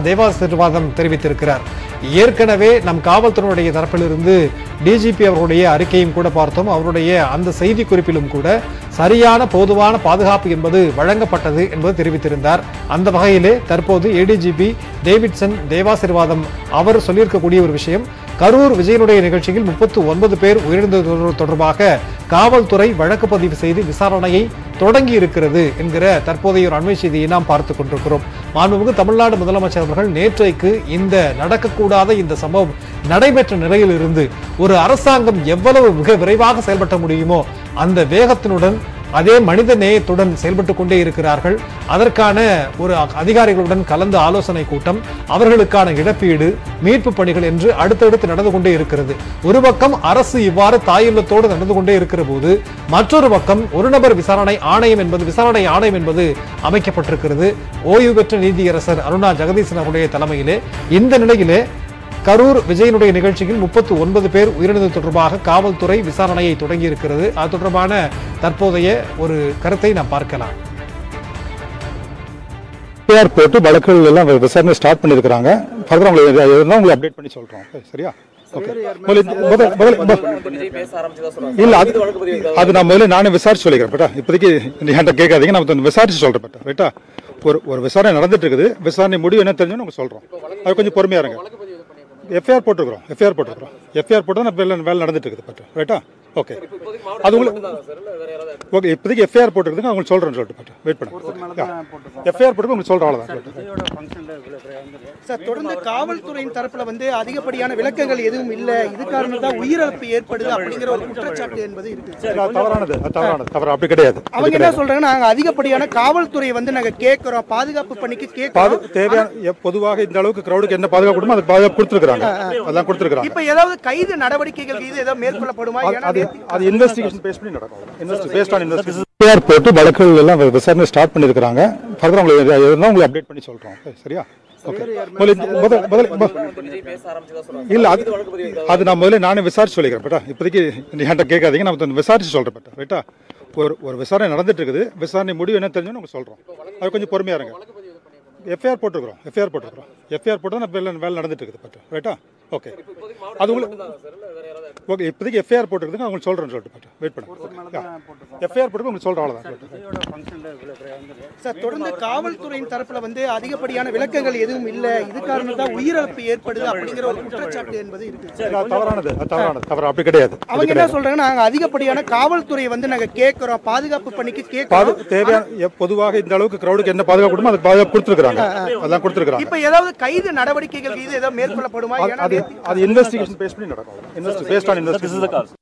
தேவாசீர்வாதம் தெரிவித்திருக்கிறார். ஏற்கனவே நம் காவல்துறையுடைய தரப்பிலிருந்து டிஜிபி அவருடைய அறிக்கையும் கூட பார்த்தோம். அவருடைய அந்த செய்தி குறிப்பிலும் கூட சரியான போதுமான பாதுகாப்பு என்பது வழங்கப்பட்டது என்பது தெரிவித்திருந்தார். அந்த வகையிலே தற்போது ஏடிஜிபி டேவிட்சன் தேவாசீர்வாதம் அவர் சொல்லியிருக்கக்கூடிய ஒரு விஷயம், கரூர் விஜயனுடைய நிகழ்ச்சியில் 39 பேர் உயிரிழந்தது தொடர்பாக காவல்துறை வழக்கு பதிவு செய்து விசாரணையை தொடங்கி இருக்கிறது என்கிற தற்போதைய ஒரு அண்மை செய்தியை நாம் பார்த்துக் கொண்டிருக்கிறோம். மாண்புமிகு தமிழ்நாடு முதலமைச்சர் அவர்கள் நேற்றைக்கு இந்த நடக்கக்கூடாத இந்த சம்பவம் நடைபெற்ற நிலையில் இருந்து ஒரு அரசாங்கம் எவ்வளவு மிக விரைவாக செயல்பட முடியுமோ அந்த வேகத்தினுடன் அதே மனித நேயத்துடன் செயல்பட்டுக் கொண்டே இருக்கிறார்கள். அதற்கான ஒரு அதிகாரிகளுடன் கலந்து ஆலோசனை கூட்டம், அவர்களுக்கான இழப்பீடு, மீட்பு பணிகள் என்று அடுத்தடுத்து நடந்து கொண்டே இருக்கிறது. ஒரு பக்கம் அரசு இவ்வாறு தாயுள்ளத்தோடு நடந்து கொண்டே இருக்கிற போது மற்றொரு பக்கம் ஒரு நபர் விசாரணை ஆணையம் என்பது அமைக்கப்பட்டிருக்கிறது. ஓய்வு பெற்ற நீதியரசர் அருணா ஜெகதீசன் அவருடைய தலைமையிலே. இந்த நிலையிலே கரூர் விஜயனுடைய நிகழ்ச்சியில் 39 பேர் உயிரிழந்தது தொடர்பாக காவல்துறை விசாரணையை தொடங்கி இருக்கிறது. அது தொடர்பான தற்போதைய ஒரு கருத்தை நாம் பார்க்கலாம். போட்டு வழக்குகள் எல்லாம் விசாரணை ஸ்டார்ட் பண்ணிருக்காங்க. ஃபர்தரா உங்களுக்கு அப்டேட் பண்ணி சொல்றோம். சரியா? இல்ல அது நான் முதல்ல நானே விசாரிச்சு சொல்லிக்கிறேன். இப்போதைக்கு என்கிட்ட கேட்காதீங்க, நான் விசாரிச்சு சொல்றேன். ரைட்டா? ஒரு விசாரணை நடந்துட்டு இருக்குது. விசாரணை முடிவு என்ன தெரிஞ்சுன்னு உங்களுக்கு சொல்றோம். அது கொஞ்சம் பொறுமையா இருங்க. எஃப்ஐஆர் போட்டுக்கிறோம். எஃப்ஐஆர் போட்டு தான் வேலை நடந்துட்டு இருக்குது. ரைட்டா? ஓகே. அது உங்களுக்கு ஓகே. இப்போதைக்கு எஃப்ஐஆர் போட்டுக்கிறதுக்கு உங்களுக்கு சொல்றேன்னு சொல்லிட்டு வெயிட் பண்ணுங்க. எஃப்ஐஆர் போட்டு உங்களுக்கு சொல்றேன். சார், தொடர்ந்து காவல்துறையின் தரப்புல அதிகப்படியான விளக்கங்கள் எதுவும் இல்ல, இது காரணம் தான் உயிரிழப்பு ஏற்படுது அப்படிங்கிற ஒரு குற்றச்சாட்டு என்பது இருக்கு. தவறு அப்படி கிடையாது. அவங்க என்ன சொல்றாங்க, நாங்க அதிகப்படியான காவல்துறையை நாங்க கேட்கிறோம், பாதுகாப்பு பணிக்கு கேட்கிறோம். தேவையான பொதுவாக இந்த அளவுக்கு கிரௌடுக்கு என்ன பாதுகாப்பு கொடுமோ அது பாதுகாப்பு கொடுத்துருக்காங்க. அதான் கொடுத்துருக்காங்க. இப்ப ஏதாவது கைது நடவடிக்கைகள் இது ஏதாவது மேற்கொள்ளப்படுமா? அது இன்வெஸ்டிகேஷன் பேஸ் பண்ணி நடக்கும். பேஸ்ட் ஆன் இன்வெஸ்டிகேஷன் போட்டு வழக்குகள் எல்லாம் விசாரணை ஸ்டார்ட் பண்ணிருக்காங்க. ஃபர்தரா உங்களுக்கு அப்டேட் பண்ணி சொல்றோம். சரியா? ஓகே. இல்ல அது நான் முதல்ல நானே விசாரிச்சு சொல்லிக்கிறேன். இப்போதைக்கு என்கிட்ட கேட்காதீங்க, நான் விசாரிச்சு சொல்றேன். ரைட்டா? ஒரு விசாரணை நடந்துட்டு இருக்குது. விசாரணை முடிவு என்ன தெரிஞ்சுன்னு உங்களுக்கு சொல்றோம். அது கொஞ்சம் பொறுமையா இருங்க. எஃப்ஐஆர் போட்டுக்கிறோம். எஃப்ஐஆர் போட்டு தான் வேலை நடந்துட்டு இருக்குது. ரைட்டா? ஓகே. அது உங்களுக்கு ஓகே. இப்போதைக்கு எஃப்ஐஆர் போட்டுக்கிறதுக்கு உங்களுக்கு சொல்றேன்னு சொல்லிட்டு வெயிட் பண்ணுங்க. எஃப்ஐஆர் போட்டு உங்களுக்கு சொல்றேன். சார், தொடர்ந்து காவல்துறையின் தரப்புல அதிகப்படியான விளக்கங்கள் எதுவும் இல்ல, இது காரணம் தான் உயிரிழப்பு ஏற்படுது அப்படிங்கிற ஒரு குற்றச்சாட்டு என்பது இருக்கு. தவறு அப்படி கிடையாது. அவங்க என்ன சொல்றாங்க, நாங்க அதிகப்படியான காவல்துறையை நாங்க கேட்கிறோம், பாதுகாப்பு பணிக்கு கேட்கிறோம். தேவையான பொதுவாக இந்த அளவுக்கு கிரௌடுக்கு என்ன பாதுகாப்பு கொடுமோ அது பாதுகாப்பு கொடுத்துருக்காங்க. அதான் கொடுத்துருக்காங்க. இப்ப ஏதாவது கைது நடவடிக்கைகள் இது ஏதாவது மேற்கொள்ளப்படுமா? அது இன்வெஸ்டிகேஷன் பேஸ் பண்ணி நடக்கும். Based on investigation.